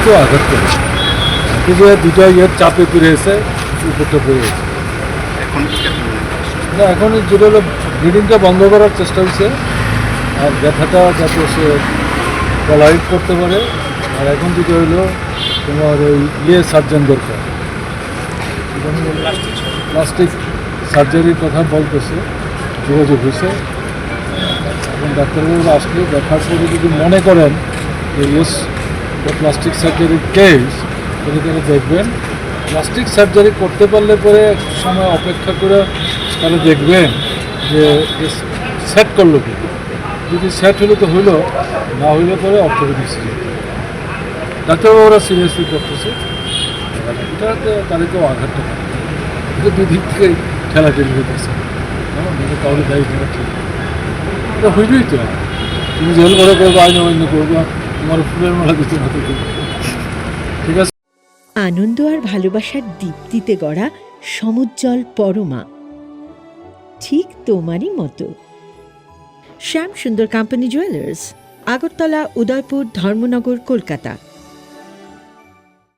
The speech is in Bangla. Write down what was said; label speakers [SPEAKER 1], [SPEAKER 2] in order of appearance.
[SPEAKER 1] তো আঘাত করে, এই যে দুটো ইয়ের চাপে পেরেছে, উপরটা পেরেছে। না এখন যেটা হলো ব্লিডিংটা বন্ধ করার চেষ্টা হচ্ছে, আর ব্যথাটা যাতে সে টলারেট করতে পারে। আর এখন যেটা হইলো তোমার ওই সার্জন দরকার, প্লাস্টিক সার্জারির কথা বলতেছে, যোগাযোগ হয়েছে। এখন ডাক্তারবাবু আসলে দেখার পরে যদি মনে করেন যে ইয়েস প্লাস্টিক সার্জারির কেস, তাহলে তারা দেখবেন। প্লাস্টিক সার্জারি করতে পারলে পরে একটু সময় অপেক্ষা করে তাহলে দেখবেন যে সেট করলো কি, যদি সেট হলো তো হইলো, না হইলে পরে অর্থোপেডিক সার্জারি। ডাক্তারবাবু ওরা সিরিয়াসলি করতেছে, এটাতে তাদেরকেও আঘাতটা পাবে, এটা দুই দিক থেকে ঠেলাঠেলি হইতেছে, কাউকে দায়ী করা ঠিক এটা হইবেই তো। তুমি জেল করে করবো, আইন অমান্য করবো, তোমার ফুলের মালা দিতে হতে ঠিক আছে।
[SPEAKER 2] আনন্দ আর ভালোবাসার দীপ্তিতে গড়া সমুজ্জ্বল পরমা, ঠিক তোমারই মতো। শ্যাম সুন্দর কোম্পানি জুয়েলার্স, আগরতলা, উদয়পুর, ধর্মনগর, কলকাতা।